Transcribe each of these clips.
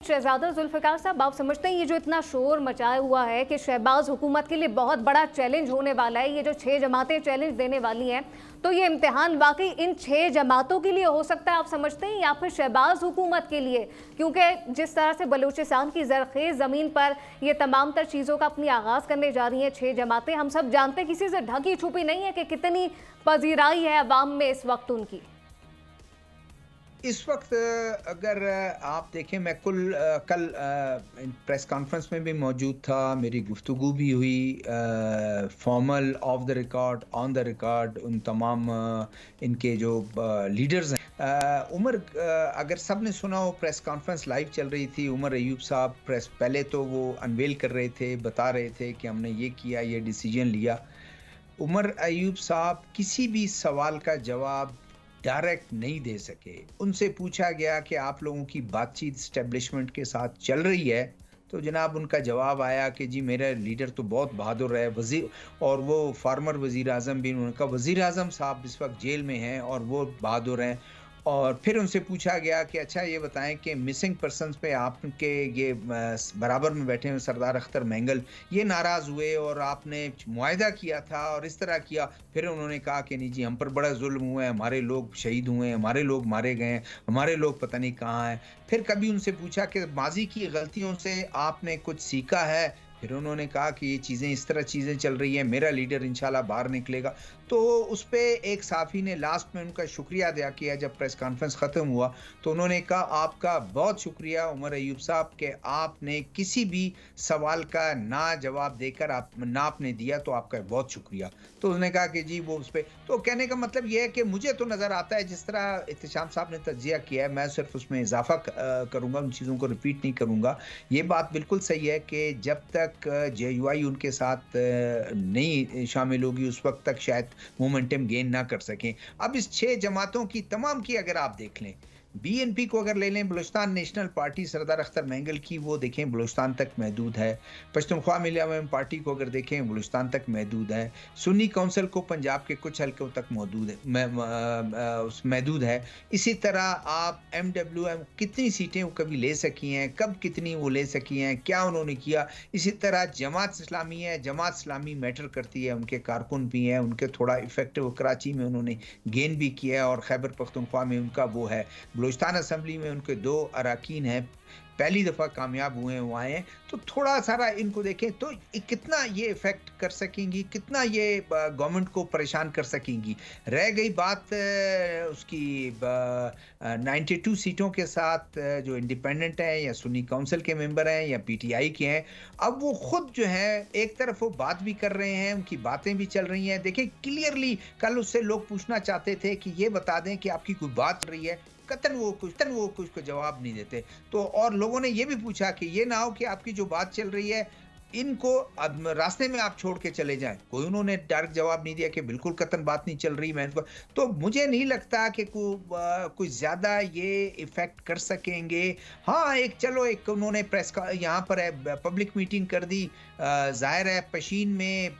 शहजादा जुल्फिकार साहब, आप समझते हैं ये जो इतना शोर मचाया हुआ है कि शहबाज हुकूमत के लिए बहुत बड़ा चैलेंज होने वाला है, ये जो 6 जमातें चैलेंज देने वाली हैं, तो ये इम्तिहान वाकई इन 6 जमातों के लिए हो सकता है, आप समझते हैं, या फिर शहबाज हुकूमत के लिए? क्योंकि जिस तरह से बलूचिस्तान की ज़रखेज़ ज़मीन पर ये तमाम तर चीज़ों का अपनी आगाज़ करने जा रही हैं 6 जमातें, हम सब जानते हैं, किसी से ढकी छुपी नहीं है कि कितनी पजीराई है अवाम में इस वक्त उनकी। इस वक्त अगर आप देखें, मैं कल प्रेस कॉन्फ्रेंस में भी मौजूद था, मेरी गुफ्तगू भी हुई formal, of the record, on the record, उन तमाम इनके जो लीडर्स हैं। उमर, अगर सब ने सुना हो, प्रेस कॉन्फ्रेंस लाइव चल रही थी, उमर अयूब साहब प्रेस पहले तो वो अनवेल कर रहे थे, बता रहे थे कि हमने ये किया, ये डिसीजन लिया। उमर अयूब साहब किसी भी सवाल का जवाब डायरेक्ट नहीं दे सके। उनसे पूछा गया कि आप लोगों की बातचीत इस्टेब्लिशमेंट के साथ चल रही है, तो जनाब उनका जवाब आया कि जी मेरा लीडर तो बहुत बहादुर है, वज़ीर, और वो फार्मर वज़ीर आज़म भी, उनका वज़ीर आज़म साहब इस वक्त जेल में हैं और वो बहादुर हैं। और फिर उनसे पूछा गया कि अच्छा ये बताएं कि मिसिंग पर्सनस पे आपके ये बराबर में बैठे हुए सरदार अख्तर मैंगल ये नाराज़ हुए और आपने मुआहदा किया था और इस तरह किया। फिर उन्होंने कहा कि नहीं जी, हम पर बड़ा जुल्म हुआ है, हमारे लोग शहीद हुए हैं, हमारे लोग मारे गए हैं, हमारे लोग पता नहीं कहाँ हैं। फिर कभी उनसे पूछा कि माजी की गलतियों से आपने कुछ सीखा है? फिर उन्होंने कहा कि ये चीज़ें, इस तरह चीज़ें चल रही हैं, मेरा लीडर इंशाल्लाह बाहर निकलेगा। तो उस पर एक साफ़ी ने लास्ट में उनका शुक्रिया अदा किया। जब प्रेस कॉन्फ्रेंस ख़त्म हुआ तो उन्होंने कहा आपका बहुत शुक्रिया उमर अयूब साहब कि आपने किसी भी सवाल का ना जवाब देकर आप ना आपने दिया, तो आपका बहुत शुक्रिया। तो उन्होंने कहा कि जी वो उस पर, तो कहने का मतलब ये है कि मुझे तो नज़र आता है जिस तरह इत्तेशाम साहब ने तज्जिया किया है, मैं सिर्फ उसमें इजाफा करूँगा, उन चीज़ों को रिपीट नहीं करूँगा। ये बात बिल्कुल सही है कि जब तक JUI उनके साथ नहीं शामिल होगी उस वक्त तक शायद मोमेंटम गेन ना कर सकें। अब इस 6 जमातों की तमाम की अगर आप देख लें, BNP को अगर ले लें, बलूचिस्तान नेशनल पार्टी सरदार अख्तर मैंगल की, वो देखें बलूचिस्तान तक महदूद है। पश्तूनख्वा मिली अवाम पार्टी को अगर देखें, बलूचिस्तान तक महदूद है। सुन्नी काउंसिल को पंजाब के कुछ हल्कों तक महदूद है। इसी तरह आप MWM कितनी सीटें वो कभी ले सकी हैं, कब कितनी वो ले सकी हैं, क्या उन्होंने किया। इसी तरह जमात इस्लामी है, जमात इस्लामी मैटर करती है, उनके कारकुन भी हैं, उनके थोड़ा इफेक्टिव कराची में उन्होंने गेन भी किया है और खैबर पख्तूनख्वा में उनका वो है। बलूचिस्तान असेंबली में उनके 2 अरकान हैं, पहली दफ़ा कामयाब हुए हैं वो आए हैं। तो थोड़ा सारा इनको देखें तो कितना ये इफ़ेक्ट कर सकेंगी, कितना ये गवर्नमेंट को परेशान कर सकेंगी। रह गई बात उसकी 92 सीटों के साथ जो इंडिपेंडेंट हैं या सुन्नी काउंसिल के मेंबर हैं या PTI के हैं, अब वो खुद जो है एक तरफ वो बात भी कर रहे हैं, उनकी बातें भी चल रही हैं। देखिए क्लियरली कल उससे लोग पूछना चाहते थे कि ये बता दें कि आपकी कोई बात चल रही है, कतन वो कुछ को जवाब नहीं देते। तो और लोगों ने ये भी पूछा कि ये ना हो कि आपकी जो बात चल रही है इनको अब रास्ते में आप छोड़ के चले जाएं। कोई उन्होंने डायरेक्ट जवाब नहीं दिया कि बिल्कुल कतन बात नहीं चल रही। मैं तो मुझे नहीं लगता कि कोई ज़्यादा ये इफ़ेक्ट कर सकेंगे। हाँ, एक चलो एक उन्होंने प्रेस का यहाँ पर है पब्लिक मीटिंग कर दी, ज़ाहिर है पशीन में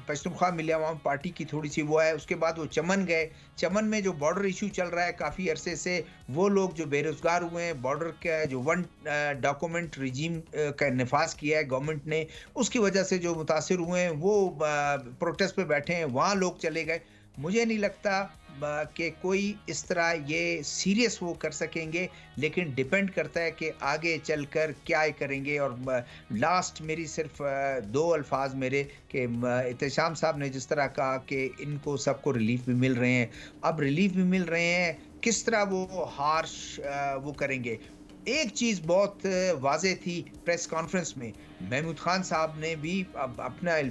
पश्तूनख्वा मिली अवाम पार्टी की थोड़ी सी वो है। उसके बाद वो चमन गए, चमन में जो बॉर्डर इशू चल रहा है काफ़ी अरसे से, वो लोग जो बेरोज़गार हुए हैं, बॉर्डर का जो 1 डॉक्यूमेंट रिजीम का नफाज किया है गवर्नमेंट ने, उसकी वजह से जो मुतासिर हुए हैं वो प्रोटेस्ट पे बैठे हैं, वहाँ लोग चले गए। मुझे नहीं लगता कि कोई इस तरह ये सीरियस वो कर सकेंगे, लेकिन डिपेंड करता है कि आगे चलकर क्या करेंगे। और लास्ट मेरी सिर्फ 2 अल्फाज मेरे कि इत्तेशाम साहब ने जिस तरह कहा कि इनको सबको रिलीफ भी मिल रहे हैं, अब रिलीफ भी मिल रहे हैं, किस तरह वो हार्श वो करेंगे। एक चीज़ बहुत वाज़ेह थी प्रेस कॉन्फ्रेंस में, महमूद खान साहब ने भी अपना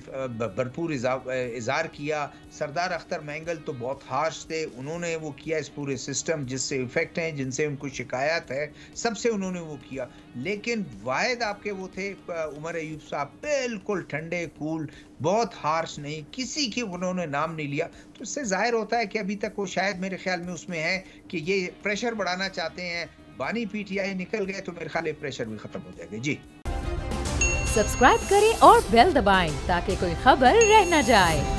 भरपूर इज़हार किया। सरदार अख्तर मैंगल तो बहुत हार्श थे, उन्होंने वो किया इस पूरे सिस्टम जिससे इफ़ेक्ट हैं, जिनसे उनको शिकायत है, सबसे उन्होंने वो किया। लेकिन वाहिद आपके वो थे उमर अयूब साहब, बिल्कुल ठंडे कूल, बहुत हार्श नहीं, किसी की उन्होंने नाम नहीं लिया। तो इससे ज़ाहिर होता है कि अभी तक वो शायद मेरे ख्याल में उसमें है कि ये प्रेशर बढ़ाना चाहते हैं। बानी PTI निकल गए तो मेरे ख्याल में प्रेशर भी खत्म हो जाएगा। जी सब्सक्राइब करें और बेल दबाएं ताकि कोई खबर रह न जाए।